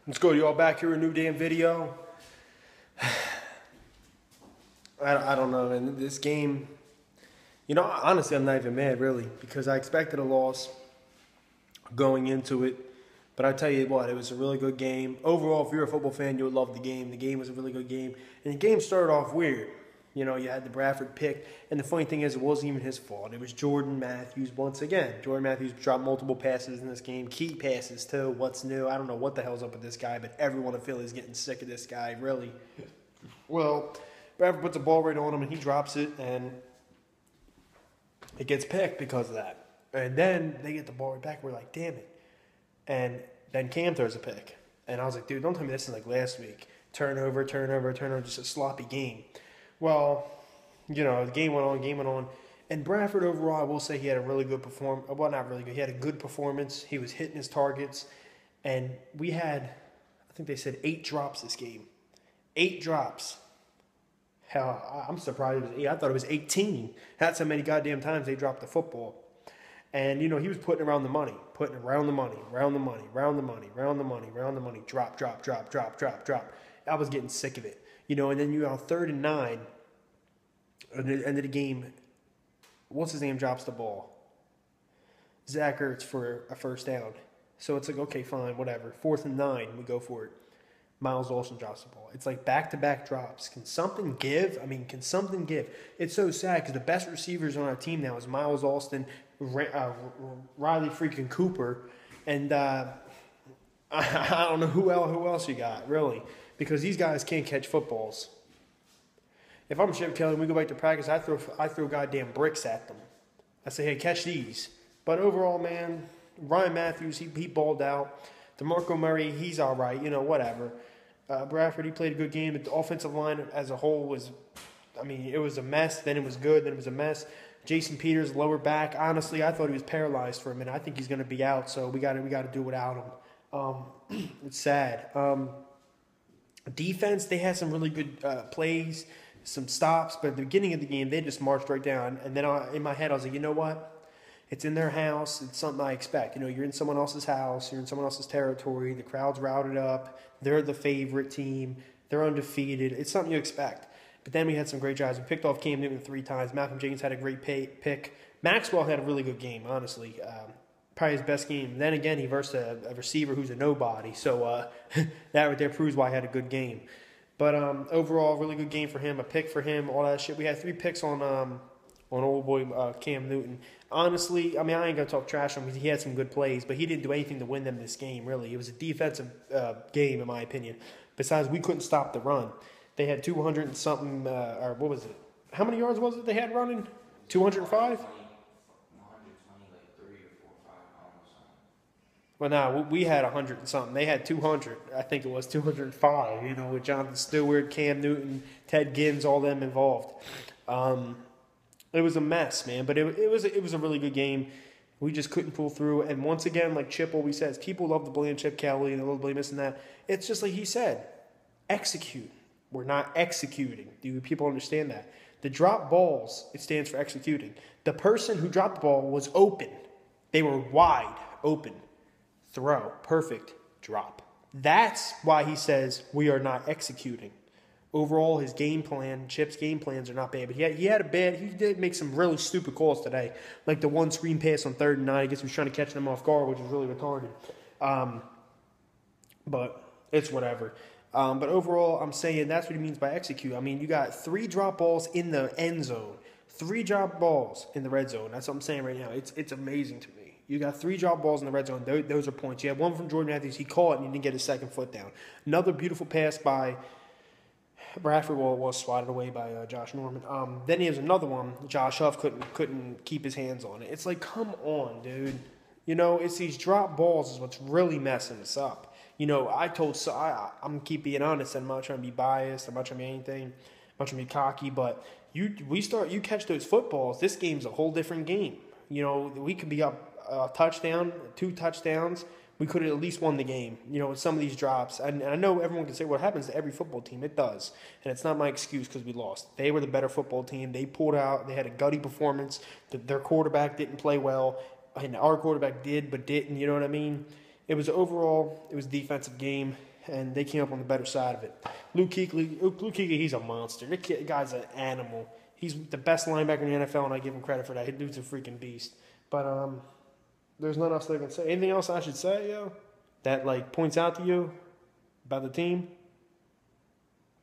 Let's go, y'all. Back here, a new damn video. I don't know, man. This game, honestly, I'm not even mad, really, because I expected a loss going into it. But I tell you what, it was a really good game. Overall, if you're a football fan, you would love the game. The game was a really good game. And the game started off weird. You had the Bradford pick. And the funny thing is, it wasn't even his fault. It was Jordan Matthews once again. Jordan Matthews dropped multiple passes in this game. Key passes, too. What's new? I don't know what the hell's up with this guy, but everyone in Philly is getting sick of this guy, really. Well, Bradford puts the ball right on him, and he drops it, and it gets picked because of that. And then they get the ball right back. We're like, damn it. And then Cam throws a pick. And I was like, dude, don't tell me this is like last week. Turnover, just a sloppy game. Well, the game went on. And Bradford overall, I will say he had a really good performance. Well, not really good. He had a good performance. He was hitting his targets. And we had, I think they said 8 drops this game. 8 drops. Hell, I'm surprised it was 8. I thought it was 18. That's how many goddamn times they dropped the football. And, he was putting around the money. Drop. I was getting sick of it. And then you're on 3rd and 9. At the end of the game, what's his name drops the ball? Zach Ertz for a first down. So it's like, okay, fine, whatever. 4th and 9, we go for it. Miles Olsen drops the ball. It's like back-to-back drops. Can something give? Can something give? It's so sad because the best receivers on our team now is Miles Austin, Riley freaking Cooper, and I don't know who else you got, really, because these guys can't catch footballs. If I'm Chip Kelly and we go back to practice, I throw goddamn bricks at them. I say, hey, catch these. But overall, man, Ryan Matthews, he balled out. DeMarco Murray, he's all right, whatever. Bradford, he played a good game. The offensive line as a whole was, it was a mess. Then it was good. Then it was a mess. Jason Peters, lower back. Honestly, I thought he was paralyzed for a minute. I think he's going to be out, so we got to do without him. It's sad. Defense, they had some really good plays, some stops, but at the beginning of the game, they just marched right down. And then in my head, I was like, you know what? It's in their house. It's something I expect. You're in someone else's house. You're in someone else's territory. The crowd's routed up. They're the favorite team. They're undefeated. It's something you expect. But then we had some great drives. We picked off Cam Newton 3 times. Malcolm Jenkins had a great pick. Maxwell had a really good game, honestly. Probably his best game. Then again, he versed a receiver who's a nobody. So that right there proves why he had a good game. But overall, really good game for him. A pick for him. All that shit. We had 3 picks on old boy Cam Newton. Honestly, I ain't going to talk trash on him because he had some good plays, but he didn't do anything to win them this game, really. It was a defensive game, in my opinion. Besides, we couldn't stop the run. They had 200 and something, or what was it? How many yards was it they had running? 205? Well, no, we had 100 and something. They had 200. I think it was 205, with Jonathan Stewart, Cam Newton, Ted Ginn, all them involved. It was a mess, man, but it was a really good game. We just couldn't pull through. And once again, like Chip always says, people love to blame Chip Kelly and they love to blame this and that. It's just like he said, execute. We're not executing. Do people understand that? The drop balls, it stands for executing. The person who dropped the ball was open. They were wide open. Throw. Perfect. Drop. That's why he says we are not executing. Overall, his game plan, Chip's game plans are not bad. But he did make some really stupid calls today. Like the one screen pass on 3rd and 9. I guess he was trying to catch them off guard, which was really retarded. But it's whatever. But overall, I'm saying that's what he means by execute. You got 3 drop balls in the end zone. 3 drop balls in the red zone. That's what I'm saying right now. It's amazing to me. You got 3 drop balls in the red zone. Those are points. You had one from Jordan Matthews. He caught it and he didn't get his second foot down. Another beautiful pass by Bradford was swatted away by Josh Norman. Then he has another one. Josh Huff couldn't keep his hands on it. It's like, come on, dude. It's these drop balls is what's really messing us up. I'm going to keep being honest. I'm not trying to be biased. I'm not trying to be anything. I'm not trying to be cocky. But you catch those footballs, this game's a whole different game. We could be up a touchdown, 2 touchdowns. We could have at least won the game, with some of these drops. And I know everyone can say what happens to every football team. It does. And it's not my excuse because we lost. They were the better football team. They pulled out. They had a gutty performance. Their quarterback didn't play well. And our quarterback did but didn't, you know what I mean? it was overall, it was a defensive game, and they came up on the better side of it. Luke Kuechly, he's a monster. The guy's an animal. He's the best linebacker in the NFL, and I give him credit for that. He dude's a freaking beast. But there's nothing else they can say. Anything else I should say, yo, that like points out to you about the team?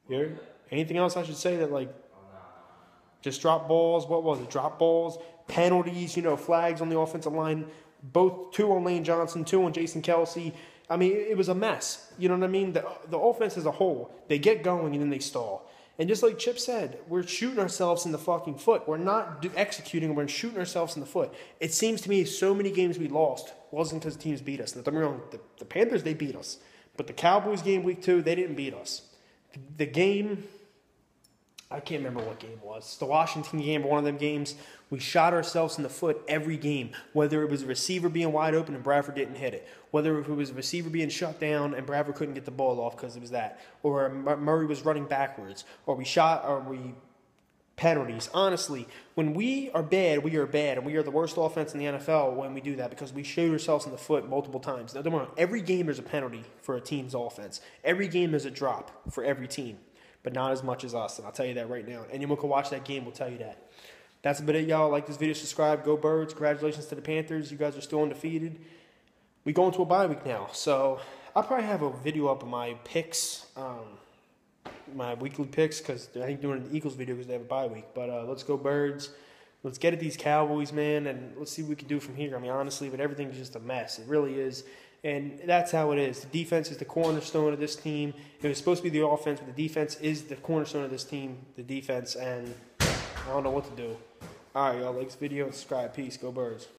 Here? Anything else I should say that like just drop balls? What was it? Drop balls, penalties, flags on the offensive line. Two on Lane Johnson, 2 on Jason Kelsey. I mean, it was a mess. You know what I mean? The offense as a whole, they get going and then they stall. And just like Chip said, we're shooting ourselves in the fucking foot. We're not executing. We're shooting ourselves in the foot. It seems to me so many games we lost wasn't because teams beat us. Don't get me wrong, the Panthers, they beat us. But the Cowboys game week 2, they didn't beat us. The game, I can't remember what game it was. The Washington game, one of them games, we shot ourselves in the foot every game. Whether it was a receiver being wide open and Bradford didn't hit it. Whether it was a receiver being shut down and Bradford couldn't get the ball off because it was that. Or Murray was running backwards. Or we penalties. Honestly, when we are bad, we are bad. And we are the worst offense in the NFL when we do that because we shoot ourselves in the foot multiple times. Now, don't get me wrong, every game there's a penalty for a team's offense. Every game there's a drop for every team. But not as much as us, and I'll tell you that right now. Anyone who can watch that game will tell you that. That's about it, y'all. Like this video, subscribe, go Birds. Congratulations to the Panthers. You guys are still undefeated. We go into a bye week now, so I'll probably have a video up of my picks, my weekly picks, because I ain't doing an Eagles video because they have a bye week. But let's go Birds. Let's get at these Cowboys, man, and let's see what we can do from here. I mean, honestly, but everything's just a mess. It really is. And that's how it is. The defense is the cornerstone of this team. It was supposed to be the offense, but the defense is the cornerstone of this team, the defense, and I don't know what to do. All right, y'all. Like this video and subscribe. Peace. Go Birds.